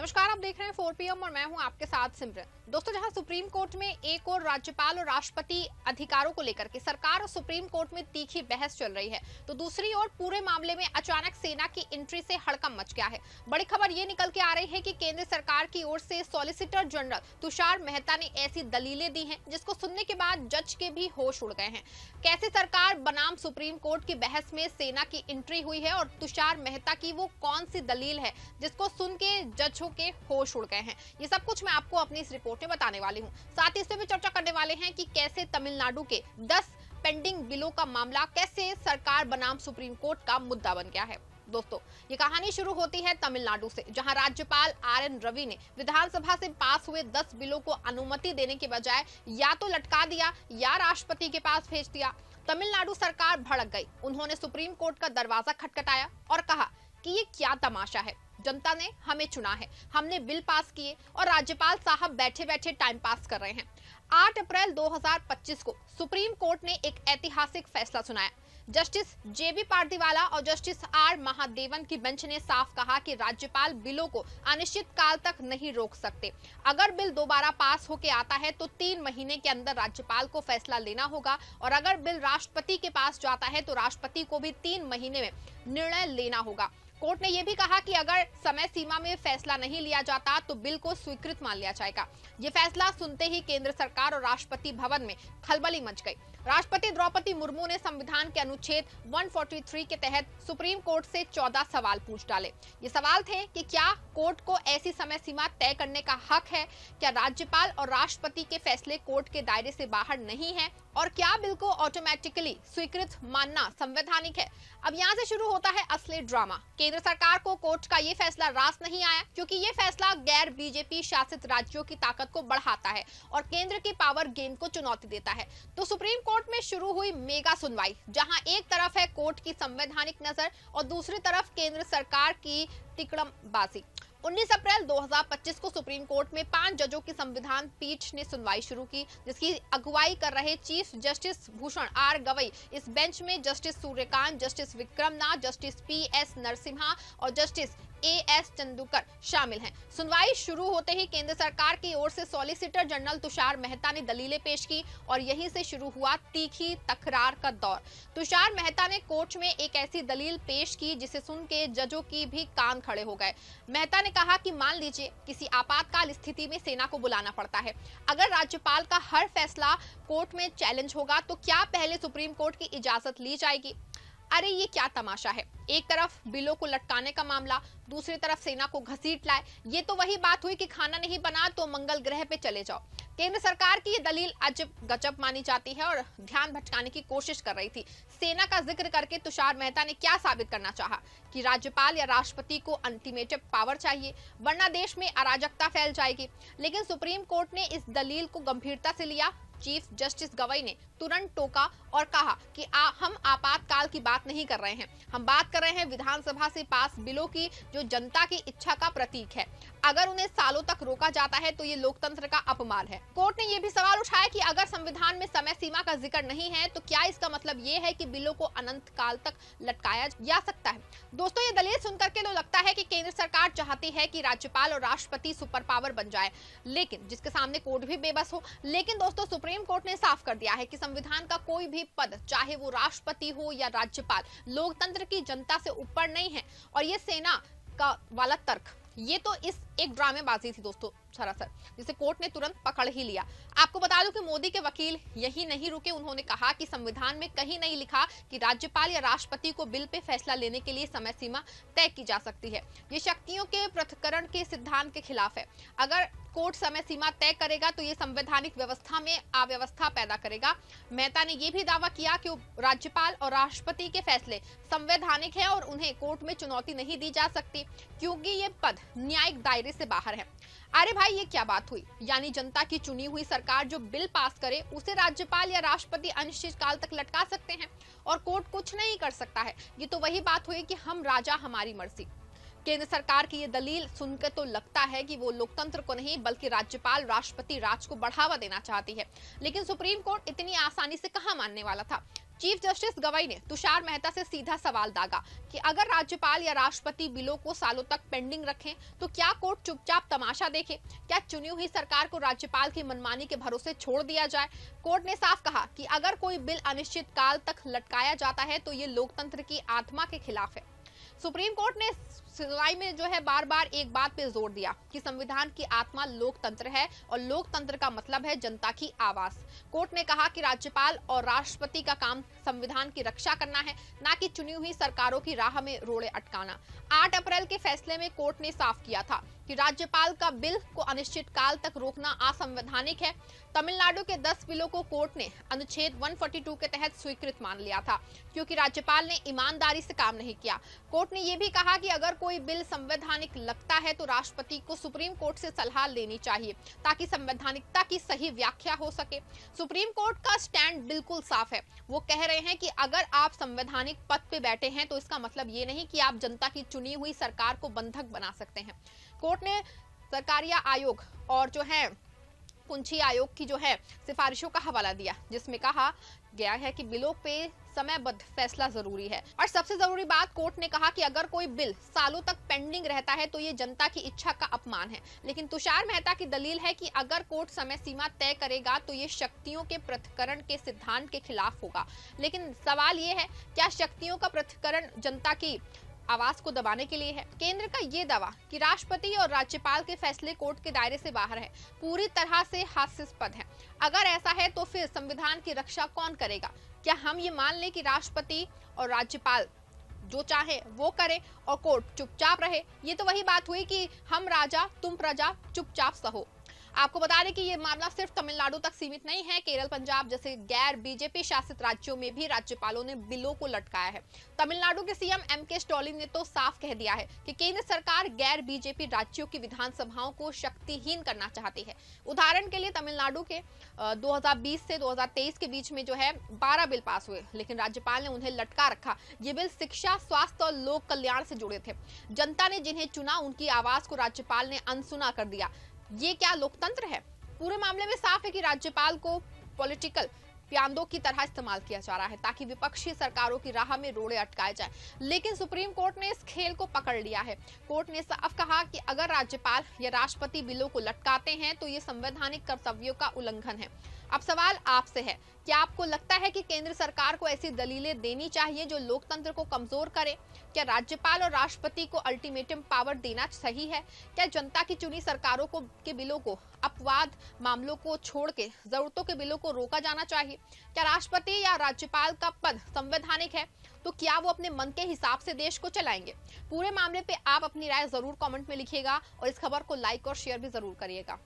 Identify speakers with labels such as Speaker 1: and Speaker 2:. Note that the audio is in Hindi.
Speaker 1: नमस्कार, आप देख रहे हैं 4 PM और मैं हूं आपके साथ सिमरन। दोस्तों, जहां सुप्रीम कोर्ट में एक और राज्यपाल और राष्ट्रपति अधिकारों को लेकर के सरकार और सुप्रीम कोर्ट में तीखी बहस चल रही है, तो दूसरी ओर पूरे मामले में अचानक सेना की एंट्री से हड़कंप मच गया है। बड़ी खबर ये निकल के आ रही है कि केंद्र सरकार की ओर से सॉलिसिटर जनरल तुषार मेहता ने ऐसी दलीलें दी हैं जिसको सुनने के बाद जज के भी होश उड़ गए हैं। कैसे सरकार बनाम सुप्रीम कोर्ट की बहस में सेना की एंट्री हुई है और तुषार मेहता की वो कौन सी दलील है जिसको सुन के जजों के होश उड़ गए हैं, ये सब कुछ मैं आपको अपनी इस रिपोर्ट में बताने वाली हूँ। साथ ही इसमें भी चर्चा करने वाले हैं कि कैसे तमिलनाडु के 10 पेंडिंग बिलों का मामला कैसे सरकार बनाम सुप्रीम कोर्ट का मुद्दा बन गया है। दोस्तों, ये कहानी शुरू होती है तमिलनाडु से, जहां राज्यपाल RN रवि ने विधानसभा से पास हुए 10 बिलों को अनुमति देने के बजाय या तो लटका दिया या राष्ट्रपति के पास भेज दिया। तमिलनाडु सरकार भड़क गई। उन्होंने सुप्रीम कोर्ट का दरवाजा खटखटाया और कहा कि ये क्या तमाशा है, जनता ने हमें चुना है, हमने बिल पास किए और राज्यपाल साहब बैठे बैठे टाइम पास कर रहे हैं। 8 अप्रैल 2025 को सुप्रीम कोर्ट ने एक ऐतिहासिक फैसला सुनाया। जस्टिस JB पारदीवाला और जस्टिस R महादेवन की बेंच ने साफ कहा कि राज्यपाल बिलों को अनिश्चित काल तक नहीं रोक सकते। अगर बिल दोबारा पास होके आता है तो 3 महीने के अंदर राज्यपाल को फैसला लेना होगा और अगर बिल राष्ट्रपति के पास जाता है तो राष्ट्रपति को भी 3 महीने में निर्णय लेना होगा। कोर्ट ने यह भी कहा कि अगर समय सीमा में फैसला नहीं लिया जाता तो बिल को स्वीकृत मान लिया जाएगा। ये फैसला सुनते ही केंद्र सरकार और राष्ट्रपति भवन में खलबली मच गई। राष्ट्रपति द्रौपदी मुर्मू ने संविधान के अनुच्छेद 143 के तहत सुप्रीम कोर्ट से 14 सवाल पूछ डाले। ये सवाल थे कि क्या कोर्ट को ऐसी समय सीमा तय करने का हक है, क्या राज्यपाल और राष्ट्रपति के फैसले कोर्ट के दायरे से बाहर नहीं है और क्या बिल को ऑटोमेटिकली स्वीकृत मानना संवैधानिक है। अब यहाँ से शुरू होता है असली ड्रामा। केंद्र सरकार को कोर्ट का ये फैसला रास नहीं आया क्योंकि ये फैसला गैर BJP शासित राज्यों की ताकत को बढ़ाता है और केंद्र की पावर गेम को चुनौती देता है। तो सुप्रीम कोर्ट में शुरू हुई मेगा सुनवाई, जहां एक तरफ है कोर्ट की संवैधानिक नजर और दूसरी तरफ केंद्र सरकार की तिकड़मबाजी। 19 अप्रैल 2025 को सुप्रीम कोर्ट में 5 जजों की संविधान पीठ ने सुनवाई शुरू की, जिसकी अगुवाई कर रहे chief justice Bhushan R Gavai. इस बेंच में justice Suryakant, justice Vikram Nath, justice PS Narasimha और जस्टिस AS चंदूकर शामिल हैं। सुनवाई शुरू होते ही केंद्र सरकार की ओर से सॉलिसिटर जनरल तुषार मेहता ने दलीलें पेश की और यहीं से शुरू हुआ तीखी तकरार का दौर। तुषार मेहता ने कोर्ट में एक ऐसी दलील पेश की जिसे सुन के जजों की भी कान खड़े हो गए। मेहता ने कहा कि मान लीजिए किसी आपातकाल स्थिति में सेना को बुलाना पड़ता है, अगर राज्यपाल का हर फैसला कोर्ट में चैलेंज होगा तो क्या पहले सुप्रीम कोर्ट की इजाजत ली जाएगी। अरे ये क्या तमाशा है, एक तरफ बिलों को लटकाने का मामला, दूसरी तरफ सेना को घसीट लाए। ये तो वही बात हुई कि खाना नहीं बना तो मंगल ग्रह पे चले जाओ। केंद्र सरकार की ये दलील अजब गजब मानी जाती है और ध्यान भटकाने की कोशिश कर रही थी। सेना का जिक्र करके तुषार मेहता ने क्या साबित करना चाहा कि राज्यपाल या राष्ट्रपति को अल्टीमेटम पावर चाहिए वरना देश में अराजकता फैल जाएगी। लेकिन सुप्रीम कोर्ट ने इस दलील को गंभीरता से लिया। चीफ जस्टिस गवई ने तुरंत टोका और कहा कि हम आपातकाल की बात नहीं कर रहे हैं, हम बात कर रहे हैं विधानसभा से पास बिलों की जो जनता की इच्छा का प्रतीक है। अगर उन्हें सालों तक रोका जाता है तो ये लोकतंत्र का अपमान है। कोर्ट ने यह भी सवाल उठाया कि अगर संविधान में समय सीमा का जिक्र नहीं है तो क्या इसका मतलब ये है कि बिलों को अनंत काल तक लटकाया जा सकता है। दोस्तों, ये दलील सुनकर के तो लगता है कि केंद्र सरकार चाहती है कि राज्यपाल और राष्ट्रपति सुपर पावर बन जाए, लेकिन जिसके सामने कोर्ट भी बेबस हो। लेकिन दोस्तों, सुप्रीम कोर्ट ने साफ कर दिया है कि संविधान का कोई भी पद, चाहे वो राष्ट्रपति हो या राज्यपाल, लोकतंत्र की जनता से ऊपर नहीं है। और ये सेना का वाला तर्क, ये तो इस एक ड्रामेबाजी थी दोस्तों सरासर, जिसे कोर्ट ने तुरंत पकड़ ही लिया। आपको बता दूं कि मोदी के वकील यही नहीं रुके, उन्होंने कहा कि संविधान में कहीं नहीं लिखा कि राज्यपाल या राष्ट्रपति को बिल पे फैसला लेने के लिए समय सीमा तय की जा सकती है। ये शक्तियों के पृथक्करण के सिद्धांत के खिलाफ है। अगर कोर्ट समय सीमा तय करेगा तो ये संवैधानिक व्यवस्था में अव्यवस्था पैदा करेगा। मेहता ने यह भी दावा किया कि राज्यपाल और राष्ट्रपति के फैसले संवैधानिक है और उन्हें कोर्ट में चुनौती नहीं दी जा सकती क्योंकि ये पद न्यायिक दायरे से बाहर है। अरे भाई, ये क्या बात हुई, यानी जनता की चुनी हुई सरकार जो बिल पास करे उसे राज्यपाल या राष्ट्रपति अनिश्चित काल तक लटका सकते हैं और कोर्ट कुछ नहीं कर सकता है। ये तो वही बात हुई कि हम राजा हमारी मर्जी। केंद्र सरकार की ये दलील सुनकर तो लगता है कि वो लोकतंत्र को नहीं बल्कि राज्यपाल राष्ट्रपति राज को बढ़ावा देना चाहती है, लेकिन सुप्रीम कोर्ट इतनी आसानी से कहां मानने वाला था। चीफ जस्टिस गवाई ने तुषार मेहता से सीधा सवाल दागा कि अगर राज्यपाल या राष्ट्रपति बिलों को सालों तक पेंडिंग रखें तो क्या कोर्ट चुपचाप तमाशा देखे? क्या चुनी हुई सरकार को राज्यपाल की मनमानी के भरोसे छोड़ दिया जाए? कोर्ट ने साफ कहा कि अगर कोई बिल अनिश्चित काल तक लटकाया जाता है तो ये लोकतंत्र की आत्मा के खिलाफ है। सुप्रीम कोर्ट ने सुनवाई में जो है बार बार एक बात पे जोर दिया कि संविधान की आत्मा लोकतंत्र है और लोकतंत्र का मतलब है जनता की आवाज। कोर्ट ने कहा कि राज्यपाल और राष्ट्रपति का काम संविधान की रक्षा करना है, ना कि चुनी हुई सरकारों की राह में रोड़े अटकाना। 8 अप्रैल के फैसले में कोर्ट ने साफ किया था कि राज्यपाल का बिल को अनिश्चित काल तक रोकना असंवैधानिक है। तमिलनाडु के 10 बिलों को कोर्ट ने अनुच्छेद 142 के तहत स्वीकृत मान लिया था, क्योंकि राज्यपाल ने ईमानदारी से काम नहीं किया। कोर्ट ने यह भी कहा कि अगर कोई बिल संवैधानिक लगता है तो राष्ट्रपति को सुप्रीम कोर्ट से सलाह लेनी चाहिए ताकि संवैधानिकता की सही व्याख्या हो सके। सुप्रीम कोर्ट का स्टैंड बिल्कुल साफ है। वो कह रहे हैं कि अगर आप संवैधानिक पद पे बैठे हैं तो इसका मतलब ये नहीं कि आप जनता की चुनी हुई सरकार को बंधक बना सकते हैं। कोर्ट ने सरकारिया आयोग और जो है कुंची आयोग की जो है सिफारिशों का हवाला दिया, जिसमें कहा गया है कि बिलों पे समयबद्ध फैसला जरूरी है। और सबसे जरूरी बात, कोर्ट ने कहा कि अगर कोई बिल सालों तक पेंडिंग रहता है तो ये जनता की इच्छा का अपमान है। लेकिन तुषार मेहता की दलील है कि अगर कोर्ट समय सीमा तय करेगा तो ये शक्तियों के पृथक्करण के सिद्धांत के खिलाफ होगा। लेकिन सवाल ये है, क्या शक्तियों का पृथक्करण जनता की आवाज को दबाने के लिए है? केंद्र का ये दावा कि राष्ट्रपति और राज्यपाल के फैसले कोर्ट के दायरे से बाहर है, पूरी तरह से हास्यास्पद है। अगर ऐसा है तो फिर संविधान की रक्षा कौन करेगा? क्या हम ये मान लें कि राष्ट्रपति और राज्यपाल जो चाहे वो करे और कोर्ट चुपचाप रहे? ये तो वही बात हुई कि हम राजा तुम प्रजा, चुपचाप सहो। आपको बता दें कि ये मामला सिर्फ तमिलनाडु तक सीमित नहीं है। केरल, पंजाब जैसे गैर बीजेपी शासित राज्यों में भी राज्यपालों ने बिलों को लटकाया है। तमिलनाडु के सीएम एमके स्टालिन ने तो साफ कह दिया है कि केंद्र सरकार गैर बीजेपी राज्यों की विधानसभाओं को शक्तिहीन करना चाहती है। उदाहरण के लिए तमिलनाडु के 2020 से 2023 के बीच में जो है 12 बिल पास हुए, लेकिन राज्यपाल ने उन्हें लटका रखा। ये बिल शिक्षा, स्वास्थ्य और लोक कल्याण से जुड़े थे। जनता ने जिन्हें चुना उनकी आवाज को राज्यपाल ने अनसुना कर दिया। ये क्या लोकतंत्र है? पूरे मामले में साफ है कि राज्यपाल को पॉलिटिकल प्यांदों की तरह इस्तेमाल किया जा रहा है ताकि विपक्षी सरकारों की राह में रोड़े अटकाए जाए। लेकिन सुप्रीम कोर्ट ने इस खेल को पकड़ लिया है। कोर्ट ने साफ कहा कि अगर राज्यपाल या राष्ट्रपति बिलों को लटकाते हैं तो ये संवैधानिक कर्तव्यों का उल्लंघन है। अब सवाल आपसे है, क्या आपको लगता है कि केंद्र सरकार को ऐसी दलीलें देनी चाहिए जो लोकतंत्र को कमजोर करे? क्या राज्यपाल और राष्ट्रपति को अल्टीमेटम पावर देना सही है? क्या जनता की चुनी सरकारों के बिलों को अपवाद मामलों को छोड़ के जरूरतों के बिलों को रोका जाना चाहिए? क्या राष्ट्रपति या राज्यपाल का पद संवैधानिक है? तो क्या वो अपने मन के हिसाब से देश को चलाएंगे? पूरे मामले पे आप अपनी राय जरूर कमेंट में लिखिएगा और इस खबर को लाइक और शेयर भी जरूर करिएगा।